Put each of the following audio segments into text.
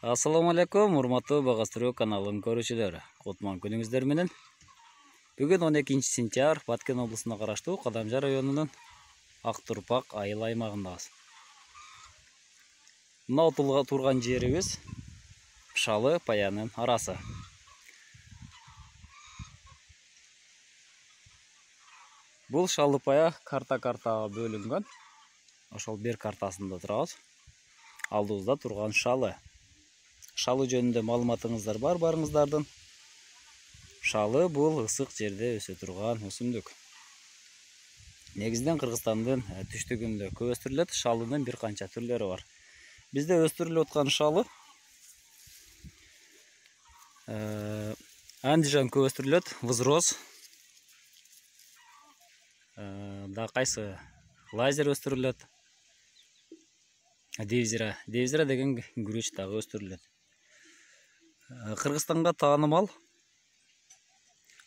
Assalamu alaikum, урматтуу Багастыруу каналын көрүүчүлөр. Кутман күнүңүздөр менен. Бүгүн 12 сентябрь Баткен облусуна караштуу Кадамжа районунун Актурпак айыл аймагындабыз. Мына турган жерибиз Шалы Паянын арасы. Бул Шалы Пая картага бөлүнгөн. Ошол бир картасында турабыз. Алдыбызда турган Шалы. Шалы жөнүндө маалыматыңыздар бар барыңыздардын. Шалы бул ысык жерде өсө турган өсүмдүк. Негизинен Кыргызстандын түштүгүндө көп өстүрүлөт. Шалынын бир канча түрлөрү бар. Бизде өстүрүлүп аткан шалы андижан көп өстүрүлөт, вызроз. Да кайсы лазер өстүрүлөт. Девизира деген күрүч дагы өстүрүлөт. Кыргызстанга таанымал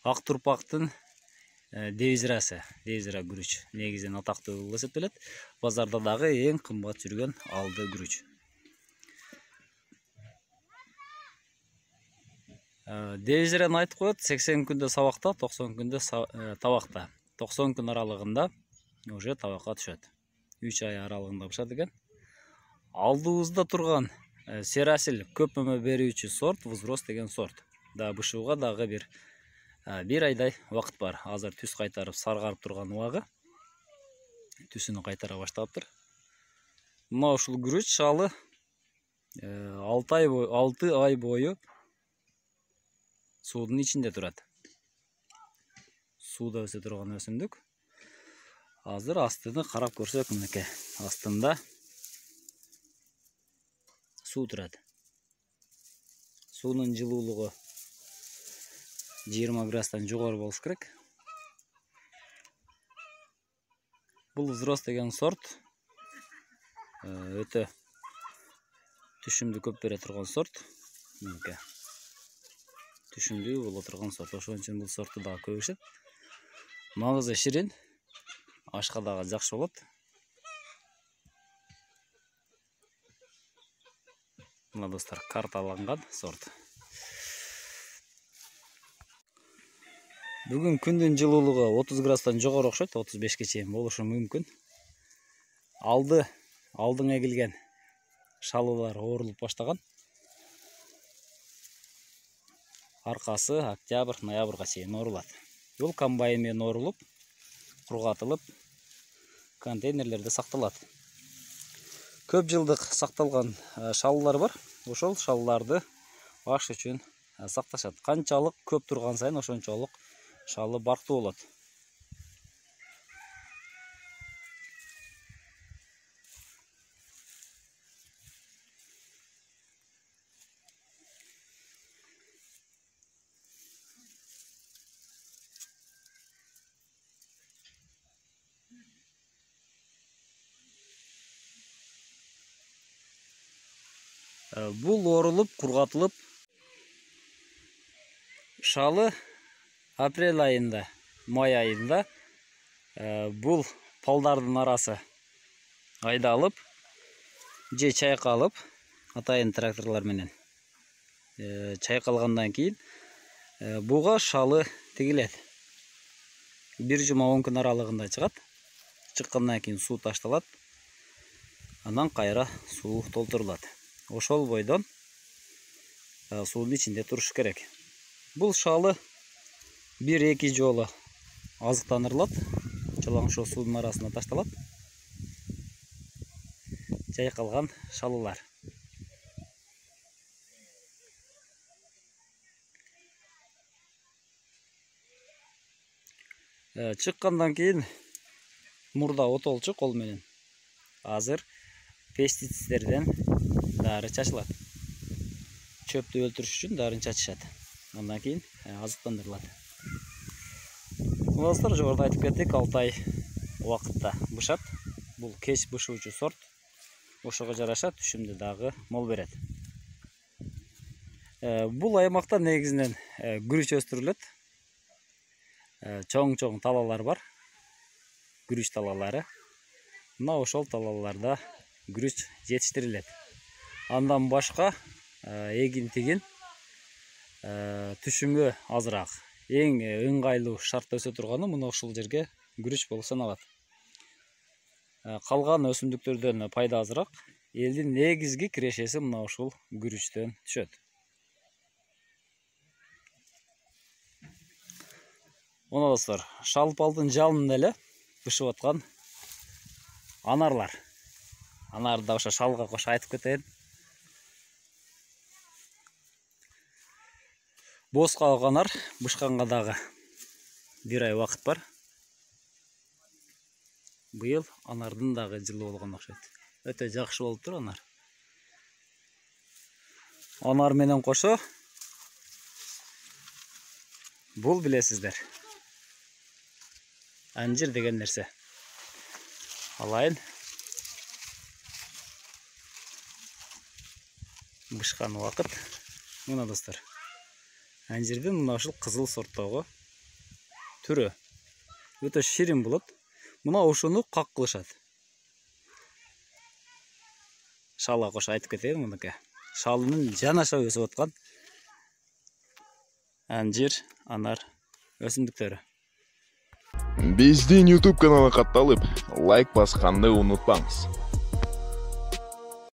Актурпактын девизира күрүч негизинен атактуу болуп эсептелет. Базарда дагы эң кымбат жүргөн алды күрүч. Девизираны айтып коет, 80 күндө сабакта, 90 күндө табакта. 90 күн аралыгында уже табакка түшөт. 3 ай аралыгында бышат экен. Алдыбызда турган серасил көп мөмө берүүчү сорт вузроз деген сорт. Да бышууга дагы бир айдай убакыт бар. Азыр түс кайтарып саргарып турган убагы. Түсүнү кайтара баштаптыр. Мына ушул күрүч шалы 6 ай бою суудун ичинде турат. Сууда өсө турган өсүмдүк. Азыр астыны карап көрсөк, мынакей астында суу турат. Суунун жылуулугу 20 градустан жогору болуш керек. Бул вузроз деген сорт өтө түшүмдү көп бере турган сорт. Мынакей түшүмдүү боло турган сорт. Ошон үчүн бул сортту дагы көп ишет. Маңызы ширин, ашка дагы жакшы болот. Мына достор, карталанган сорт. Бүгүн күндүн жылуулугу 30 градустан жогору окшойт, 35ке чейин болушу мүмкүн. Алдың эгилген шалылар оорулуп баштаган. Аркасы октябрь, ноябрга чейин оорулат. Бул комбайн менен оорулуп, кургатылып, контейнерлерде сакталат. Көп жылдык сакталган шалылар бар. Ошол шалыларды аш үчүн сакташат. Канчалык көп турган сайын ошончолук шалы барктуу болот. Бул оорулуп, кургатылып, шалы апрель айында, май айында бул палдардын арасы айдалып, же чайкалып, атайын тракторлор менен чайкалгандан кийин буга шалы тигилет. 1 жума 10 күн аралыгында чыгат. Чыккандан кийин суу ташталат. Анан кайра суу толтурулат. Ошол бойдон суунун ичинде туруш керек. Бул шалы 1-2 жолу азыктандырылат. Жалаң ошол суунун арасына ташталат. Чайкалган шалылар. Чыккандан кийин мурда отолчу кол менен. Азыр пестицидтерден дары чачылат. Чөптү өлтүрүш үчүн дарын чачышат. Андан кийин азыктандырылат. Достор, жогоруда айтып кеттик, 6 ай убакытта бышат. Бул кеч бышуучу сорт. Ошого жараша түшүмдү дагы мол берет. Бул аймакта негизинен күрүч өстүрүлөт. Чоң талалар бар. Күрүч талалары. Мына ошол талаларда күрүч жетиштирилет. Андан башка эгин тигин түшүмү азыраак. Эң ыңгайлуу шартта өсө турганы мына ушул жерге күрүч болуп саналат. Калган өсүмдүктөрдөн пайда азыраак. Элдин негизги кирешеси мына ушул күрүчтөн түшөт. Мына достор, шалпалдын жалынында эле бышып аткан анарлар. Анарды да ошо шалга кошо айтып кетейин. Боз кабак анар бышканга дагы бир ай убакыт бар. Быйыл анардын дагы жылы болгон окшойт. Өтө жакшы болуптур анар. Анар менен кошо бул билесиздер. Анжир деген нерсе. Алайын. Бышкан убакыт. Мына достор. Анжирдин мына ушул кызыл сорттогу түрү. Өтө ширин болот. Мына ушуну как кылышат. Шалга кошо айтып кетейин мынакей. Шалынын жанаша өсүп аткан анжир, анар өсүмдүктөрү. Биздин YouTube каналга катталып, лайк басканды унутпаңыз.